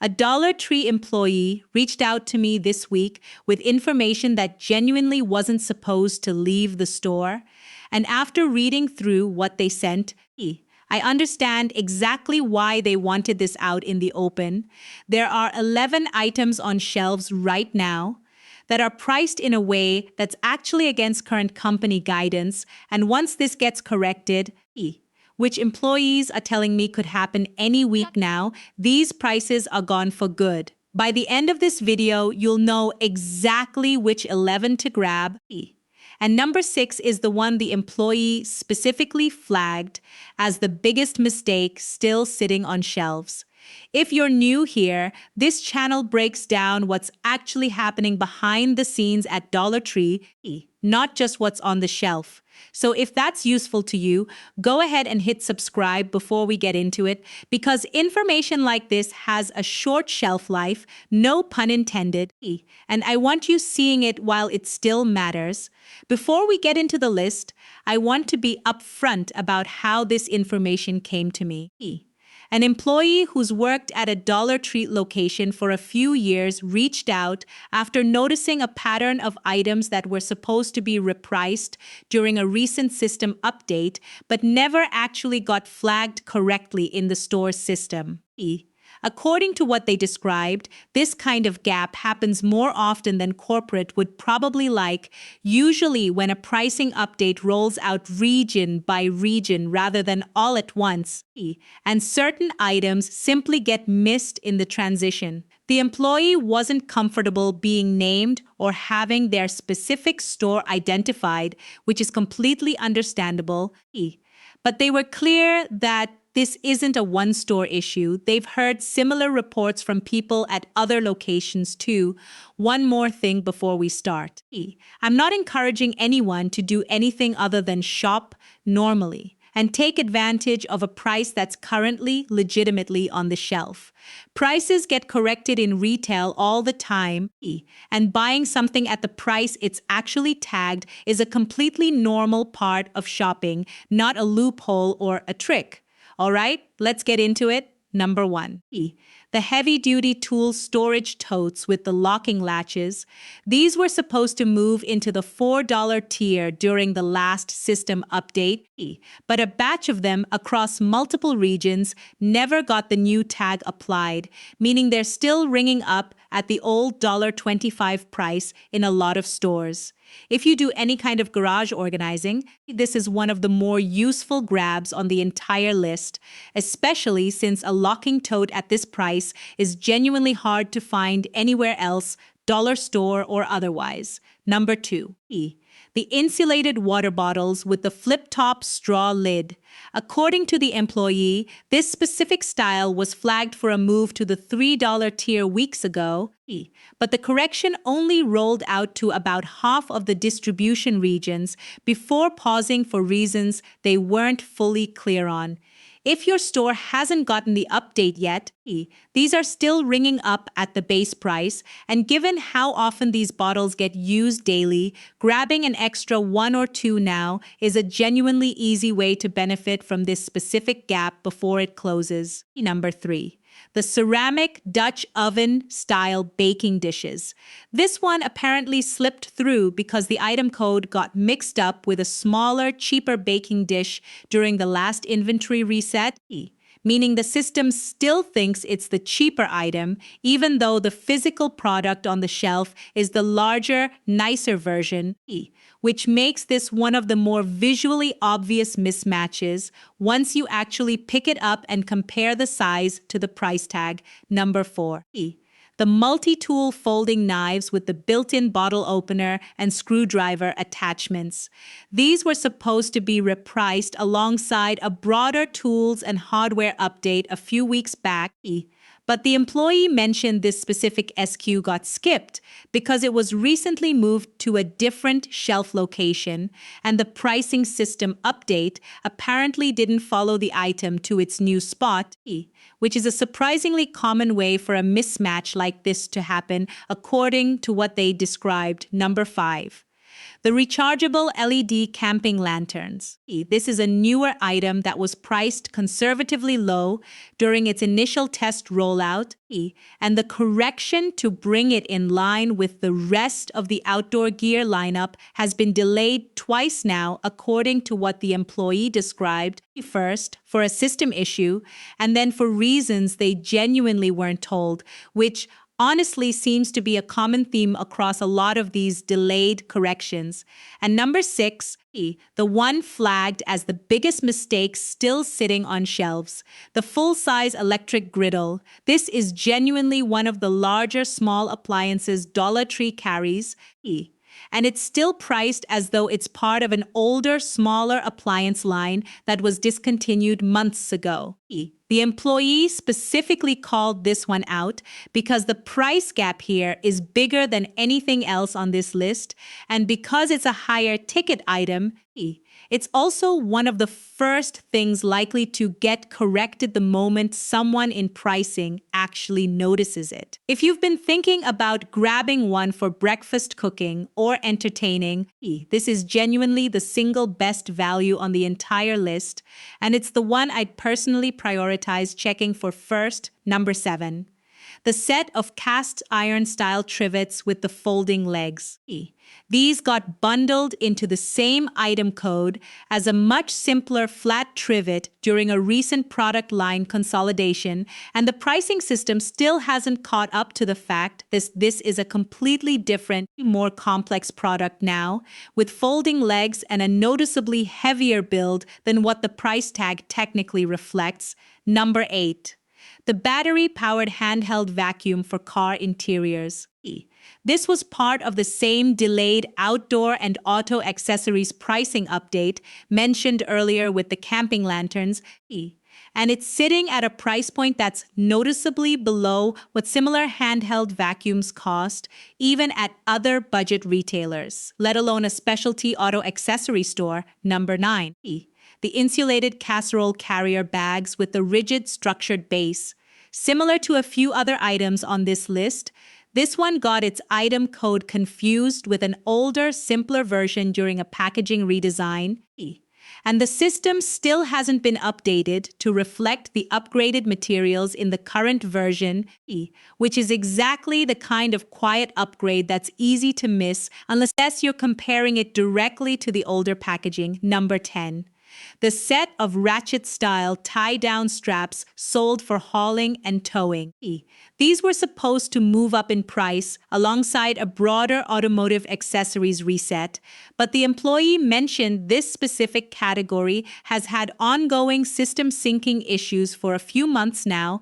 A Dollar Tree employee reached out to me this week with information that genuinely wasn't supposed to leave the store. And after reading through what they sent, I understand exactly why they wanted this out in the open. There are 11 items on shelves right now that are priced in a way that's actually against current company guidance. And once this gets corrected, which employees are telling me could happen any week now, these prices are gone for good. By the end of this video, you'll know exactly which 11 to grab. And number 6 is the one the employee specifically flagged as the biggest mistake still sitting on shelves. If you're new here, this channel breaks down what's actually happening behind the scenes at Dollar Tree, not just what's on the shelf. So if that's useful to you, go ahead and hit subscribe before we get into it, because information like this has a short shelf life, no pun intended, and I want you seeing it while it still matters. Before we get into the list, I want to be upfront about how this information came to me. An employee who's worked at a Dollar Tree location for a few years reached out after noticing a pattern of items that were supposed to be repriced during a recent system update, but never actually got flagged correctly in the store's system. According to what they described, this kind of gap happens more often than corporate would probably like, usually when a pricing update rolls out region by region rather than all at once, and certain items simply get missed in the transition. The employee wasn't comfortable being named or having their specific store identified, which is completely understandable, but they were clear that this isn't a one-store issue. They've heard similar reports from people at other locations too. One more thing before we start. I'm not encouraging anyone to do anything other than shop normally and take advantage of a price that's currently legitimately on the shelf. Prices get corrected in retail all the time, and buying something at the price it's actually tagged is a completely normal part of shopping, not a loophole or a trick. All right, let's get into it. Number 1. The heavy-duty tool storage totes with the locking latches. These were supposed to move into the $4 tier during the last system update, but a batch of them across multiple regions never got the new tag applied, meaning they're still ringing up at the old $25 price in a lot of stores. If you do any kind of garage organizing, this is one of the more useful grabs on the entire list, especially since a locking tote at this price is genuinely hard to find anywhere else, dollar store or otherwise. Number 2. The insulated water bottles with the flip-top straw lid. According to the employee, this specific style was flagged for a move to the $3 tier weeks ago, but the correction only rolled out to about half of the distribution regions before pausing for reasons they weren't fully clear on. If your store hasn't gotten the update yet, these are still ringing up at the base price, and given how often these bottles get used daily, grabbing an extra 1 or 2 now is a genuinely easy way to benefit from this specific gap before it closes. Number 3. The ceramic Dutch oven-style baking dishes. This one apparently slipped through because the item code got mixed up with a smaller, cheaper baking dish during the last inventory reset, meaning the system still thinks it's the cheaper item, even though the physical product on the shelf is the larger, nicer version, which makes this one of the more visually obvious mismatches once you actually pick it up and compare the size to the price tag. Number 4. The multi-tool folding knives with the built-in bottle opener and screwdriver attachments. These were supposed to be repriced alongside a broader tools and hardware update a few weeks back, but the employee mentioned this specific SKU got skipped because it was recently moved to a different shelf location, and the pricing system update apparently didn't follow the item to its new spot, which is a surprisingly common way for a mismatch like this to happen, according to what they described. Number 5. The rechargeable LED camping lanterns. This is a newer item that was priced conservatively low during its initial test rollout, and the correction to bring it in line with the rest of the outdoor gear lineup has been delayed twice now, according to what the employee described. First, for a system issue, and then for reasons they genuinely weren't told, which honestly seems to be a common theme across a lot of these delayed corrections. And number 6, the one flagged as the biggest mistake still sitting on shelves, the full-size electric griddle. This is genuinely one of the larger small appliances Dollar Tree carries, and it's still priced as though it's part of an older, smaller appliance line that was discontinued months ago. The employee specifically called this one out because the price gap here is bigger than anything else on this list, and because it's a higher ticket item, it's also one of the first things likely to get corrected the moment someone in pricing actually notices it. If you've been thinking about grabbing one for breakfast cooking or entertaining, this is genuinely the single best value on the entire list, and it's the one I'd personally prioritize checking for first. Number 7. The set of cast iron style trivets with the folding legs. These got bundled into the same item code as a much simpler flat trivet during a recent product line consolidation, and the pricing system still hasn't caught up to the fact that this is a completely different, more complex product now, with folding legs and a noticeably heavier build than what the price tag technically reflects. Number 8. The battery-powered handheld vacuum for car interiors. This was part of the same delayed outdoor and auto accessories pricing update mentioned earlier with the camping lanterns, and it's sitting at a price point that's noticeably below what similar handheld vacuums cost, even at other budget retailers, let alone a specialty auto accessory store. Number 9. The insulated casserole carrier bags with the rigid structured base. Similar to a few other items on this list, this one got its item code confused with an older, simpler version during a packaging redesign, and the system still hasn't been updated to reflect the upgraded materials in the current version, which is exactly the kind of quiet upgrade that's easy to miss unless you're comparing it directly to the older packaging. Number 10. The set of ratchet-style tie-down straps sold for hauling and towing. These were supposed to move up in price alongside a broader automotive accessories reset, but the employee mentioned this specific category has had ongoing system syncing issues for a few months now,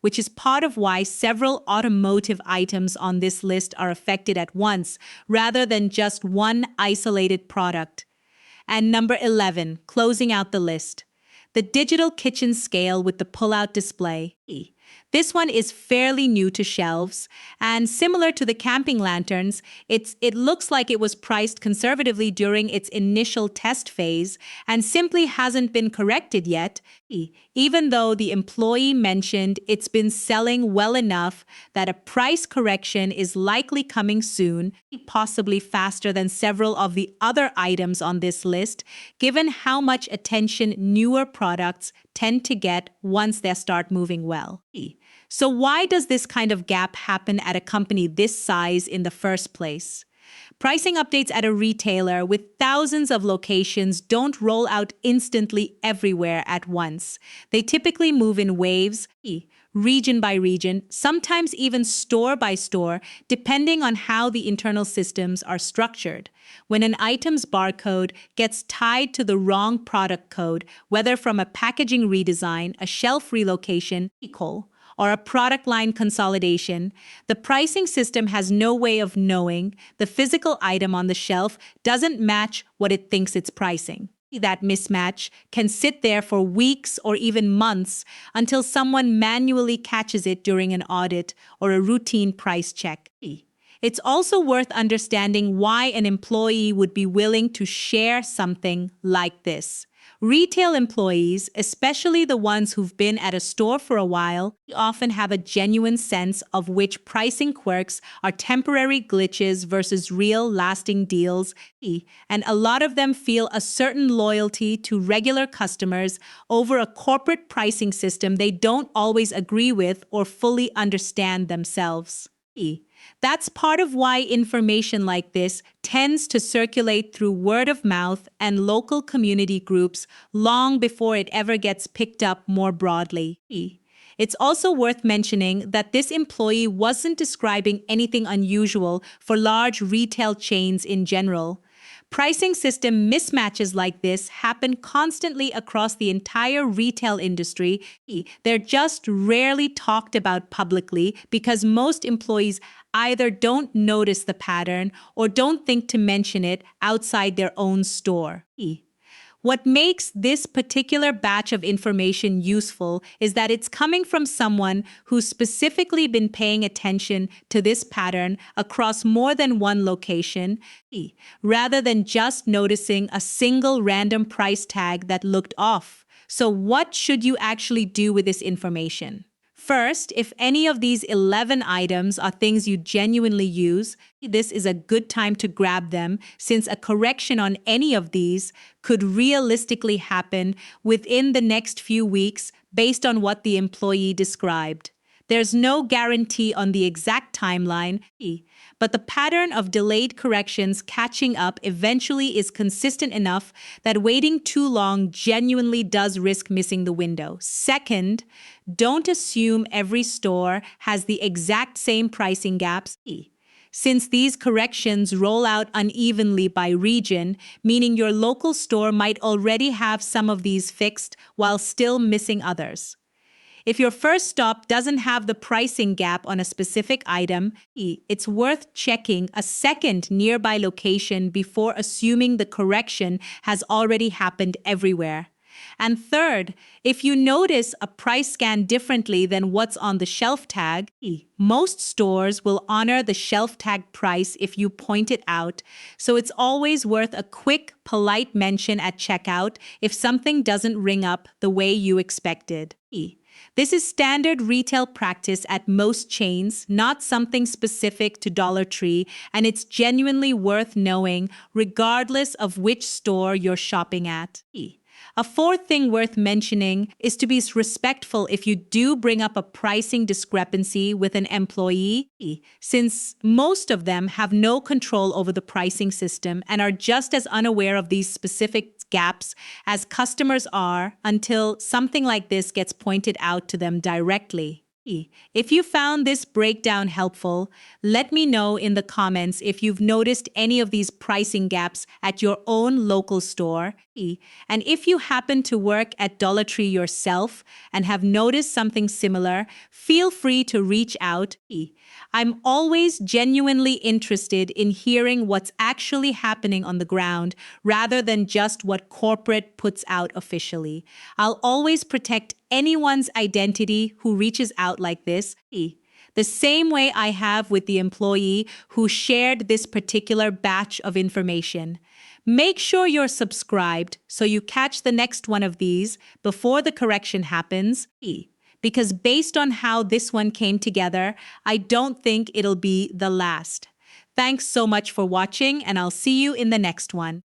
which is part of why several automotive items on this list are affected at once, rather than just one isolated product. And number 11, closing out the list, the digital kitchen scale with the pull-out display. This one is fairly new to shelves, and similar to the camping lanterns, it looks like it was priced conservatively during its initial test phase and simply hasn't been corrected yet, even though the employee mentioned it's been selling well enough that a price correction is likely coming soon, possibly faster than several of the other items on this list, given how much attention newer products tend to get once they start moving well. So why does this kind of gap happen at a company this size in the first place? Pricing updates at a retailer with thousands of locations don't roll out instantly everywhere at once. They typically move in waves, region by region, sometimes even store by store, depending on how the internal systems are structured. When an item's barcode gets tied to the wrong product code, whether from a packaging redesign, a shelf relocation, or a product line consolidation, the pricing system has no way of knowing the physical item on the shelf doesn't match what it thinks it's pricing. That mismatch can sit there for weeks or even months until someone manually catches it during an audit or a routine price check. It's also worth understanding why an employee would be willing to share something like this. Retail employees, especially the ones who've been at a store for a while, often have a genuine sense of which pricing quirks are temporary glitches versus real lasting deals, and a lot of them feel a certain loyalty to regular customers over a corporate pricing system they don't always agree with or fully understand themselves. That's part of why information like this tends to circulate through word of mouth and local community groups long before it ever gets picked up more broadly. It's also worth mentioning that this employee wasn't describing anything unusual for large retail chains in general. Pricing system mismatches like this happen constantly across the entire retail industry. They're just rarely talked about publicly because most employees either don't notice the pattern or don't think to mention it outside their own store. What makes this particular batch of information useful is that it's coming from someone who's specifically been paying attention to this pattern across more than one location, rather than just noticing a single random price tag that looked off. So what should you actually do with this information? First, if any of these 11 items are things you genuinely use, this is a good time to grab them since a correction on any of these could realistically happen within the next few weeks based on what the employee described. There's no guarantee on the exact timeline, but the pattern of delayed corrections catching up eventually is consistent enough that waiting too long genuinely does risk missing the window. Second, don't assume every store has the exact same pricing gaps, since these corrections roll out unevenly by region, meaning your local store might already have some of these fixed while still missing others. If your first stop doesn't have the pricing gap on a specific item, it's worth checking a second nearby location before assuming the correction has already happened everywhere. And third, if you notice a price scan differently than what's on the shelf tag, most stores will honor the shelf tag price if you point it out, so it's always worth a quick, polite mention at checkout if something doesn't ring up the way you expected. This is standard retail practice at most chains, not something specific to Dollar Tree, and it's genuinely worth knowing regardless of which store you're shopping at. A fourth thing worth mentioning is to be respectful if you do bring up a pricing discrepancy with an employee, since most of them have no control over the pricing system and are just as unaware of these specific gaps as customers are until something like this gets pointed out to them directly. If you found this breakdown helpful, let me know in the comments if you've noticed any of these pricing gaps at your own local store. And if you happen to work at Dollar Tree yourself and have noticed something similar, feel free to reach out. I'm always genuinely interested in hearing what's actually happening on the ground rather than just what corporate puts out officially. I'll always protect anyone's identity who reaches out like this, the same way I have with the employee who shared this particular batch of information. Make sure you're subscribed so you catch the next one of these before the correction happens, because based on how this one came together, I don't think it'll be the last. Thanks so much for watching, and I'll see you in the next one.